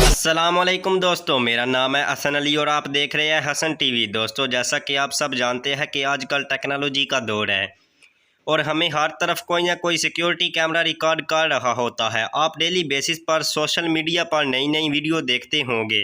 अस्सलामुअलैकुम दोस्तों, मेरा नाम है हसन अली और आप देख रहे हैं हसन टीवी। दोस्तों, जैसा कि आप सब जानते हैं कि आजकल टेक्नोलॉजी का दौर है और हमें हर तरफ कोई ना कोई सिक्योरिटी कैमरा रिकॉर्ड कर रहा होता है। आप डेली बेसिस पर सोशल मीडिया पर नई नई वीडियो देखते होंगे,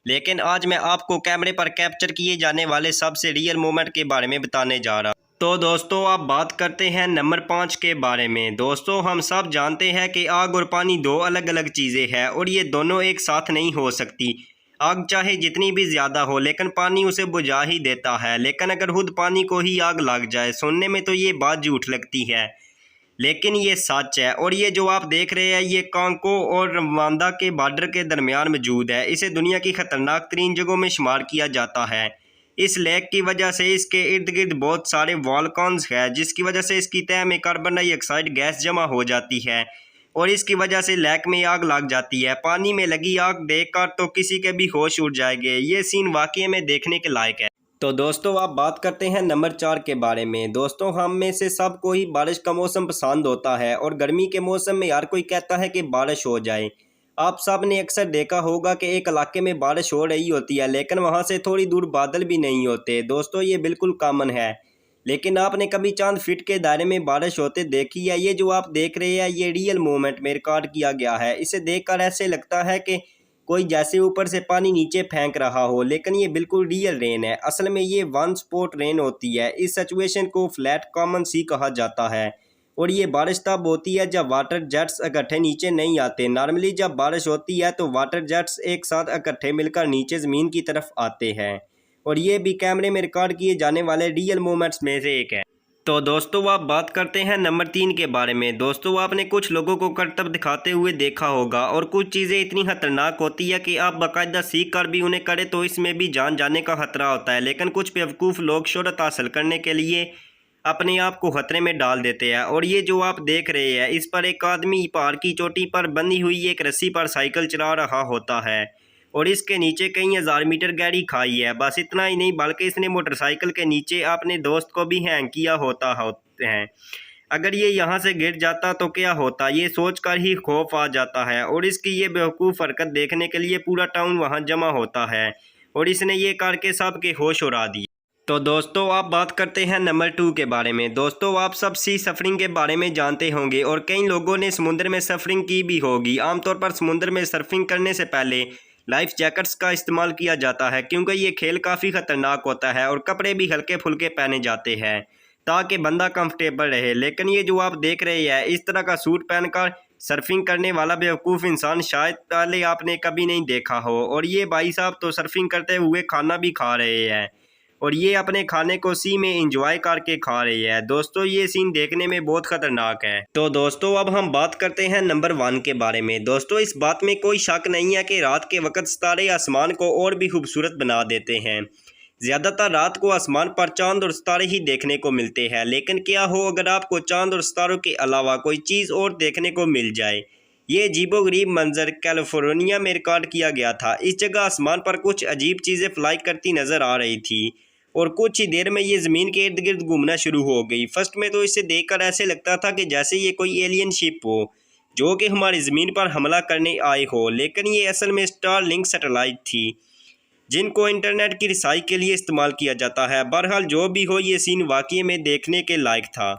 लेकिन आज मैं आपको कैमरे पर कैप्चर किए जाने वाले सबसे रियल मोमेंट के बारे में बताने जा रहा हूँ। तो दोस्तों, आप बात करते हैं नंबर 5 के बारे में। दोस्तों, हम सब जानते हैं कि आग और पानी दो अलग अलग चीज़ें हैं और ये दोनों एक साथ नहीं हो सकती। आग चाहे जितनी भी ज़्यादा हो, लेकिन पानी उसे बुझा ही देता है। लेकिन अगर खुद पानी को ही आग लग जाए, सुनने में तो ये बात झूठ लगती है, लेकिन ये सच है। और ये जो आप देख रहे हैं, ये कांगो और रवांडा के बॉर्डर के दरमियान मौजूद है। इसे दुनिया की ख़तरनाक तरीन जगहों में शुमार किया जाता है। इस लेक की वजह से इसके इर्द गिर्द बहुत सारे वॉल्कन्स हैं, जिसकी वजह से इसकी तह में कार्बन डाइऑक्साइड गैस जमा हो जाती है और इसकी वजह से लेक में आग लग जाती है। पानी में लगी आग देखकर तो किसी के भी होश उड़ जाएंगे। ये सीन वाकई में देखने के लायक है। तो दोस्तों, आप बात करते हैं नंबर 4 के बारे में। दोस्तों, हम में से सबको ही बारिश का मौसम पसंद होता है और गर्मी के मौसम में हर कोई कहता है कि बारिश हो जाए। आप सब ने अक्सर देखा होगा कि एक इलाके में बारिश हो रही होती है, लेकिन वहां से थोड़ी दूर बादल भी नहीं होते। दोस्तों, ये बिल्कुल कॉमन है, लेकिन आपने कभी चांद फीट के दायरे में बारिश होते देखी है? ये जो आप देख रहे हैं, ये रियल मोमेंट में रिकॉर्ड किया गया है। इसे देखकर ऐसे लगता है कि कोई जैसे ऊपर से पानी नीचे फेंक रहा हो, लेकिन ये बिल्कुल रियल रेन है। असल में ये वन स्पॉट रेन होती है। इस सिचुएशन को फ्लैट कॉमन सी कहा जाता है और ये बारिश तब होती है जब वाटर जेट्स इकट्ठे नीचे नहीं आते। नॉर्मली जब बारिश होती है तो वाटर जेट्स एक साथ इकट्ठे मिलकर नीचे ज़मीन की तरफ आते हैं और ये भी कैमरे में रिकॉर्ड किए जाने वाले रियल मोमेंट्स में से एक है। तो दोस्तों, आप बात करते हैं नंबर 3 के बारे में। दोस्तों, आपने कुछ लोगों को करतब दिखाते हुए देखा होगा और कुछ चीज़ें इतनी खतरनाक होती है कि आप बाकायदा सीख कर भी उन्हें करें तो इसमें भी जान जाने का खतरा होता है। लेकिन कुछ बेवकूफ़ लोग शोहरत हासिल करने के लिए अपने आप को खतरे में डाल देते हैं। और ये जो आप देख रहे हैं, इस पर एक आदमी पहाड़ की चोटी पर बंधी हुई एक रस्सी पर साइकिल चला रहा होता है और इसके नीचे कई हज़ार मीटर गहरी खाई है। बस इतना ही नहीं, बल्कि इसने मोटरसाइकिल के नीचे अपने दोस्त को भी हैंग किया होता है। अगर ये यहाँ से गिर जाता तो क्या होता, ये सोचकर ही खौफ आ जाता है और इसकी ये बेवकूफ़ हरकत देखने के लिए पूरा टाउन वहाँ जमा होता है और इसने ये करके सबके होश उड़ा दिए। तो दोस्तों, आप बात करते हैं नंबर 2 के बारे में। दोस्तों, आप सब सी सफरिंग के बारे में जानते होंगे और कई लोगों ने समुद्र में सफरिंग की भी होगी। आमतौर पर समुद्र में सर्फिंग करने से पहले लाइफ जैकेट्स का इस्तेमाल किया जाता है, क्योंकि ये खेल काफ़ी ख़तरनाक होता है और कपड़े भी हल्के फुल्के पहने जाते हैं ताकि बंदा कंफर्टेबल रहे। लेकिन ये जो आप देख रहे हैं, इस तरह का सूट पहनकर सर्फिंग करने वाला बेवकूफ़ इंसान शायद पहले आपने कभी नहीं देखा हो। और ये भाई साहब तो सर्फिंग करते हुए खाना भी खा रहे हैं और ये अपने खाने को सी में एंजॉय करके खा रही है। दोस्तों, ये सीन देखने में बहुत खतरनाक है। तो दोस्तों, अब हम बात करते हैं नंबर 1 के बारे में। दोस्तों, इस बात में कोई शक नहीं है कि रात के वक्त सितारे आसमान को और भी खूबसूरत बना देते हैं। ज़्यादातर रात को आसमान पर चांद और सितारे ही देखने को मिलते हैं, लेकिन क्या हो अगर आपको चांद और सितारों के अलावा कोई चीज़ और देखने को मिल जाए। ये अजीबोगरीब मंजर कैलिफोर्निया में रिकॉर्ड किया गया था। इस जगह आसमान पर कुछ अजीब चीज़ें फ्लाई करती नज़र आ रही थी और कुछ ही देर में ये ज़मीन के इर्द गिर्द घूमना शुरू हो गई। फर्स्ट में तो इसे देखकर ऐसे लगता था कि जैसे ये कोई एलियन शिप हो जो कि हमारी ज़मीन पर हमला करने आई हो, लेकिन ये असल में स्टारलिंक सैटेलाइट थी जिनको इंटरनेट की रिसाई के लिए इस्तेमाल किया जाता है। बहरहाल जो भी हो, ये सीन वाकई में देखने के लायक था।